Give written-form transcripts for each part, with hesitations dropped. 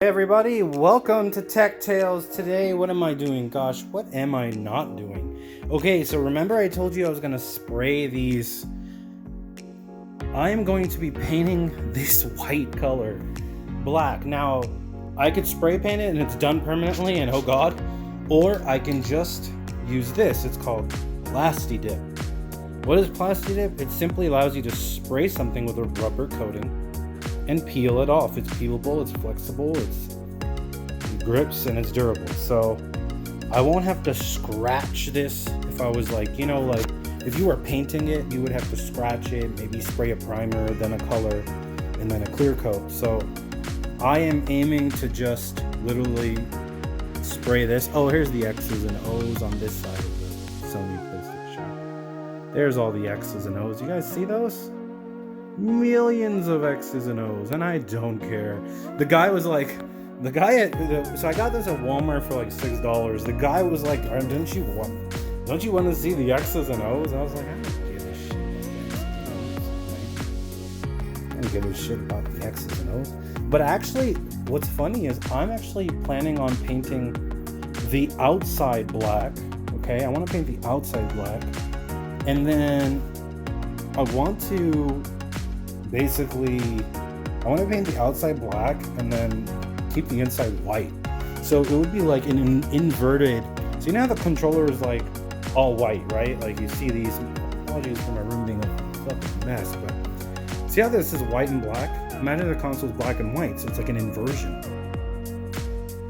Hey everybody, welcome to Tech Tales. Today, what am I doing? Gosh, what am I not doing? Okay, so remember I told you I was going to spray these. I am going to be painting this white color black. Now, I could spray paint it and it's done permanently and oh god, or I can just use this. It's called PlastiDip. What is PlastiDip? It simply allows you to spray something with a rubber coating and peel it off. It's peelable, it's flexible, it grips, and it's durable. So I won't have to scratch this. If I was like, if you were painting it, you would have to scratch it, maybe spray a primer, then a color, and then a clear coat. So I am aiming to just literally spray this. Oh, here's the X's and O's on this side of the Sony PlayStation. There's all the X's and O's. You guys see those? Millions of X's and O's, and I don't care. So I got this at Walmart for like $6. The guy was like, don't you want to see the X's and O's? I was like, I don't give a shit about the X's and O's. But actually, what's funny is I'm actually planning on painting the outside black. Okay, I want to paint the outside black, and then I want to paint the outside black and then keep the inside white. So it would be like an inverted. So you know how the controller is like all white, right? Like you see these. Apologies for my room being a fucking mess, but see how this is white and black? Imagine the console's black and white, so it's like an inversion.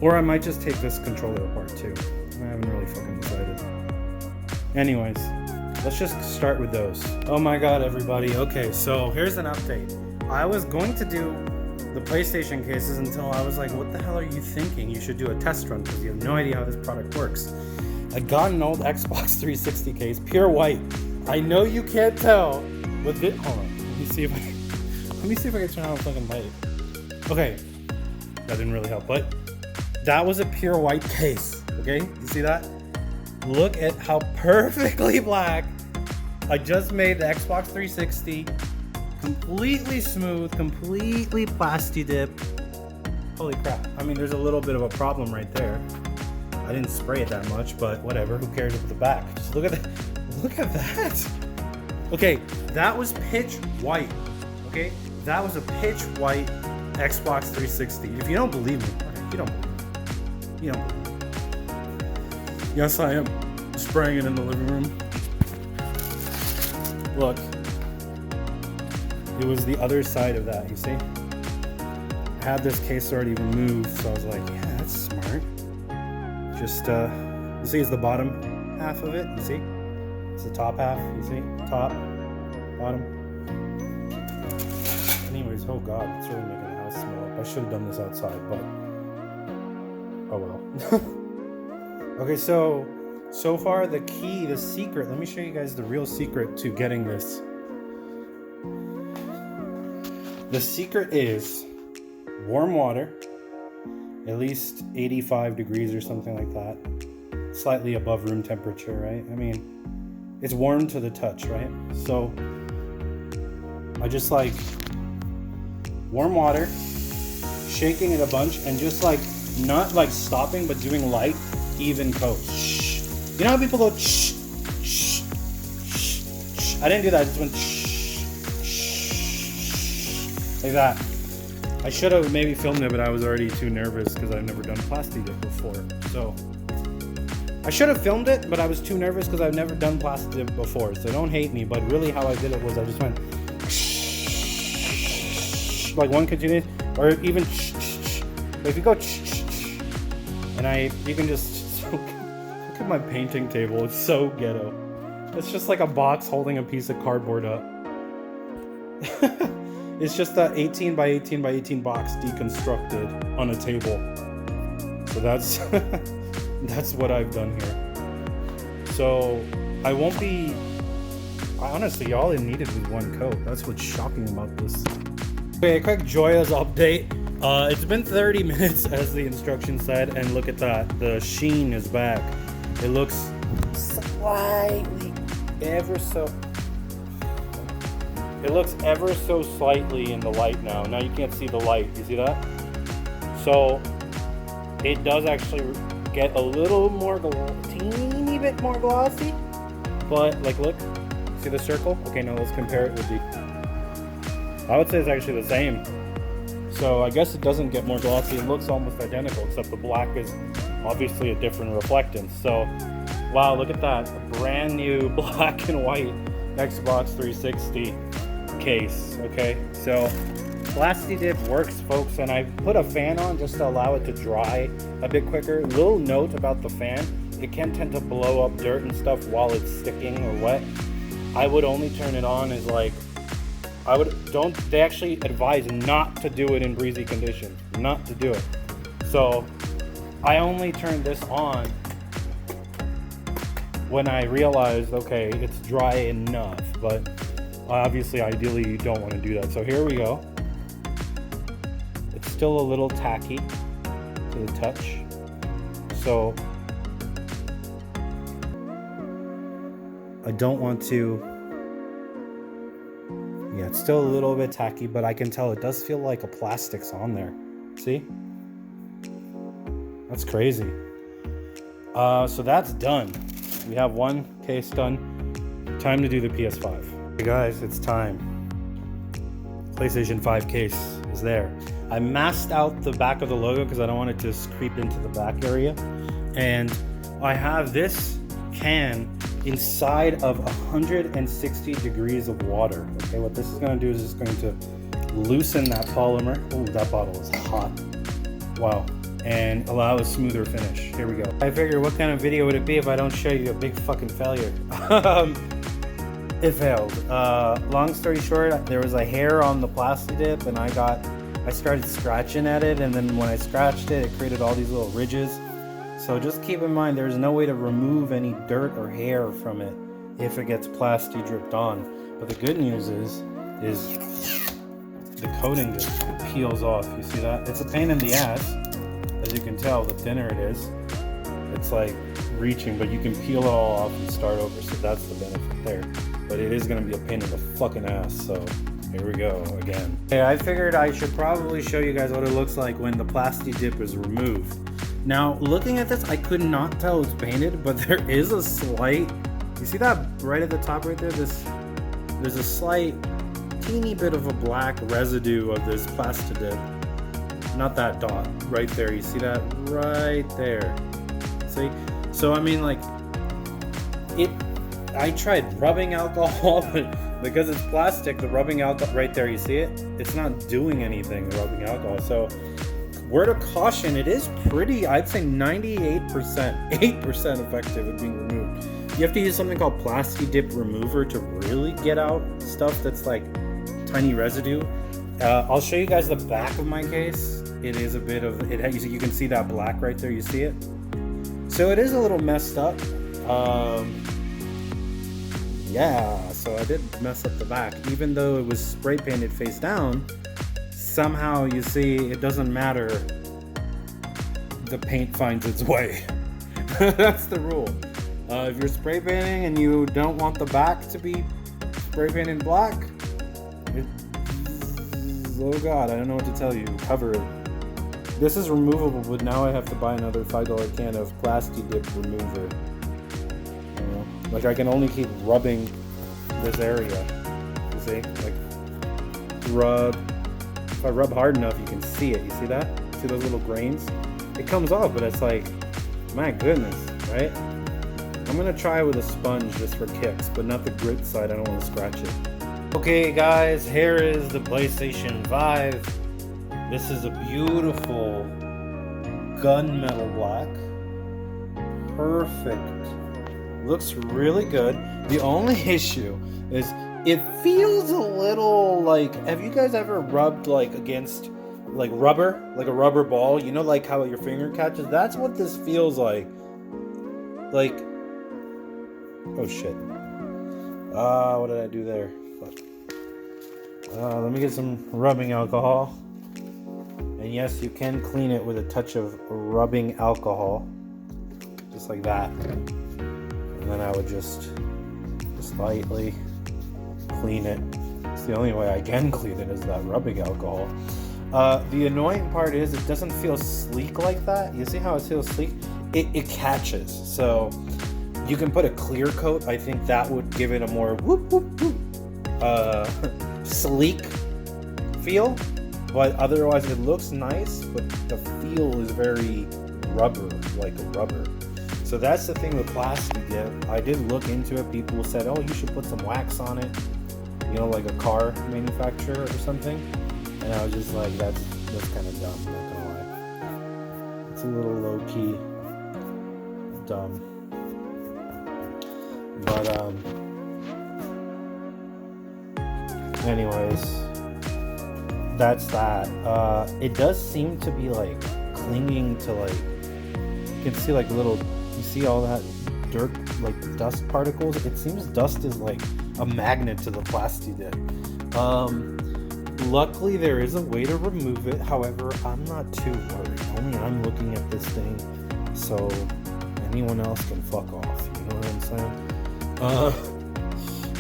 Or I might just take this controller apart too. I haven't really fucking decided. Anyways. Let's just start with those. Oh my god, everybody. Okay, so here's an update. I was going to do the PlayStation cases until I was like, what the hell are you thinking? You should do a test run because you have no idea how this product works. I got an old Xbox 360 case, pure white. I know you can't tell, but hold on. Let me see if I can turn on a fucking light. Okay, that didn't really help, but that was a pure white case. Okay, you see that? Look at how perfectly black. I just made the Xbox 360 completely smooth, completely PlastiDip. Holy crap. I mean, there's a little bit of a problem right there. I didn't spray it that much, but whatever. Who cares with the back? Just look at that. Look at that. Okay, that was pitch white. Okay, that was a pitch white Xbox 360. If you don't believe me, you don't believe me. You don't believe me. Yes, I am spraying it in the living room. Look. It was the other side of that, you see? I had this case already removed, so I was like, yeah, that's smart. Just, you see it's the bottom half of it, you see? It's the top half, you see? Top, bottom. Anyways, oh god, it's really making the house smell up. I should have done this outside, but oh well. Okay, so far the key, the secret, let me show you guys the real secret to getting this. The secret is warm water, at least 85 degrees or something like that. Slightly above room temperature, right? I mean, it's warm to the touch, right? So I just like warm water, shaking it a bunch, and just like not like stopping, but doing light, even coats. Shh. You know how people go shh, shh, shh, shh. I didn't do that. I just went shh, shh, like that. I should have maybe filmed it, but I was already too nervous because I've never done PlastiDip before. So I should have filmed it, but I was too nervous because I've never done PlastiDip before. So don't hate me. But really, how I did it was I just went shh, like one continuous, or even shh, shh, shh. But if you go shh, shh, shh, and you can just. Look at my painting table, it's so ghetto. It's just like a box holding a piece of cardboard up. It's just that 18 by 18 by 18 box deconstructed on a table. So that's that's what I've done here. So honestly, all it needed was one coat. That's what's shocking about this. Okay, a quick joyous update. It's been 30 minutes as the instruction said, and look at that. The sheen is back. It looks slightly, ever so slightly in the light now. Now you can't see the light. You see that? So it does actually get a little more, teeny bit more glossy, but like, look, see the circle? Okay, now let's compare it with the, I would say it's actually the same. So I guess it doesn't get more glossy. It looks almost identical, except the black is obviously a different reflectance. So, wow, look at that. A brand new black and white Xbox 360 case, okay? So PlastiDip works, folks, and I put a fan on just to allow it to dry a bit quicker. Little note about the fan, it can tend to blow up dirt and stuff while it's sticking or wet. I would only turn it on as like, they actually advise not to do it in breezy conditions, not to do it. So I only turned this on when I realized, okay, it's dry enough, but obviously, ideally, you don't want to do that. So here we go. It's still a little tacky to the touch. So I don't want to, yeah, it's still a little bit tacky, but I can tell it does feel like a plastic's on there. See? That's crazy. So that's done. We have one case done. Time to do the PS5. Hey guys, it's time. PlayStation 5 case is there. I masked out the back of the logo because I don't want it to creep into the back area. And I have this can inside of 160 degrees of water. Okay, what this is going to do is it's going to loosen that polymer. Oh, that bottle is hot. Wow. And allow a smoother finish. Here we go. I figured, what kind of video would it be if I don't show you a big fucking failure? It failed. Long story short, there was a hair on the PlastiDip, and I started scratching at it, and then when I scratched it, it created all these little ridges. So just keep in mind, there's no way to remove any dirt or hair from it if it gets PlastiDipped on. But the good news is the coating just peels off. You see that? It's a pain in the ass. As you can tell, the thinner it is, it's like reaching, but you can peel it all off and start over, so that's the benefit there. But it is going to be a pain in the fucking ass, so here we go again. Okay, I figured I should probably show you guys what it looks like when the PlastiDip is removed. Now, looking at this, I could not tell it's painted, but there is a slight, you see that right at the top right there? There's a slight, teeny bit of a black residue of this PlastiDip. Not that dot, right there. You see that? Right there. See? So, I mean, like, I tried rubbing alcohol, but because it's plastic, the rubbing alcohol, right there, you see it? It's not doing anything, the rubbing alcohol. So, word of caution, it is pretty, I'd say 98%, 8% effective at being removed. You have to use something called PlastiDip remover to really get out stuff that's like tiny residue. I'll show you guys the back of my case. It is a bit of, you can see that black right there, you see it? So it is a little messed up. Yeah, so I did mess up the back. Even though it was spray painted face down, somehow you see it doesn't matter. The paint finds its way. That's the rule. If you're spray painting and you don't want the back to be spray painted black, oh god, I don't know what to tell you. Cover it. This is removable, but now I have to buy another $5 can of PlastiDip remover. Like, I can only keep rubbing this area. You see? Like, rub. If I rub hard enough, you can see it. You see that? See those little grains? It comes off, but it's like, my goodness, right? I'm gonna try with a sponge just for kicks, but not the grit side. I don't want to scratch it. Okay, guys, here is the PlayStation 5. This is a beautiful gunmetal black. Perfect. Looks really good. The only issue is it feels a little like, have you guys ever rubbed like against like rubber, like a rubber ball? You know, like how your finger catches? That's what this feels like. Like, oh shit. What did I do there? Fuck. Let me get some rubbing alcohol. And yes, you can clean it with a touch of rubbing alcohol. Just like that. And then I would just lightly clean it. It's the only way I can clean it is that rubbing alcohol. The annoying part is it doesn't feel sleek like that. You see how it feels sleek? It catches. So you can put a clear coat. I think that would give it a more whoop whoop whoop sleek feel. But otherwise it looks nice, but the feel is very rubber, like a rubber. So that's the thing with PlastiDip. I did look into it. People said, oh, you should put some wax on it, you know, like a car manufacturer or something. And I was just like, that's kind of dumb, not gonna lie. It's a little low-key dumb. But anyways, that's that. It does seem to be like clinging to, like, you can see like little, you see all that dirt, like dust particles. It seems dust is like a magnet to the PlastiDip. Luckily there is a way to remove it. However, I'm not too worried. Only I'm looking at this thing, so anyone else can fuck off. You know what I'm saying?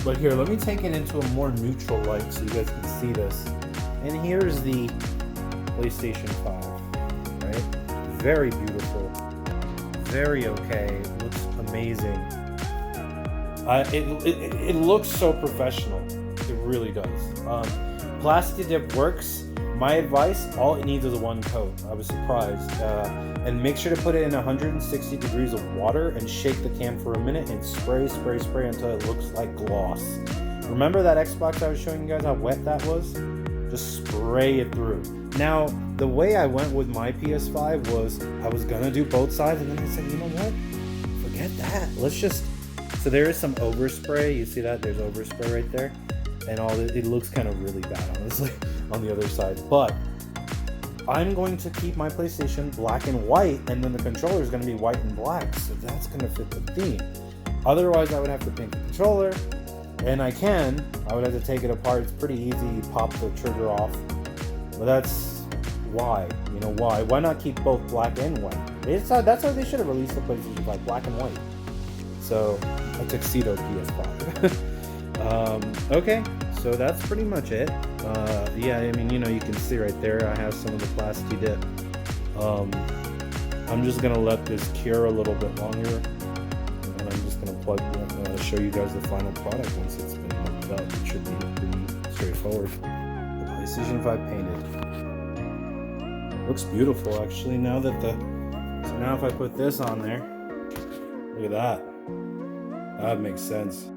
But here, let me take it into a more neutral light so you guys can see this. And here's the PlayStation 5, right? Very beautiful, very okay, looks amazing. It looks so professional, it really does. PlastiDip works. My advice, all it needs is one coat. I was surprised. And make sure to put it in 160 degrees of water and shake the can for a minute and spray until it looks like gloss. Remember that Xbox I was showing you guys how wet that was? Just spray it through. Now, the way I went with my PS5 was I was gonna do both sides, and then I said, you know what? Forget that. Let's just... So there is some overspray. You see that? There's overspray right there. And it looks kind of really bad, honestly, on the other side. But I'm going to keep my PlayStation black and white, and then the controller is going to be white and black. So that's going to fit the theme. Otherwise, I would have to paint the controller. And I would have to take it apart. It's pretty easy. You pop the trigger off. But that's why. You know why? Why not keep both black and white? That's how they should have released the PlayStation 5, black and white. So, a tuxedo PS5. Okay, so that's pretty much it. Yeah, I mean, you know, you can see right there, I have some of the PlastiDip. I'm just gonna let this cure a little bit longer, and I'm just gonna show you guys the final product once it's been hooked up. It should be pretty straightforward. The PlayStation 5 painted. Looks beautiful, actually. So now if I put this on there, look at that. That makes sense.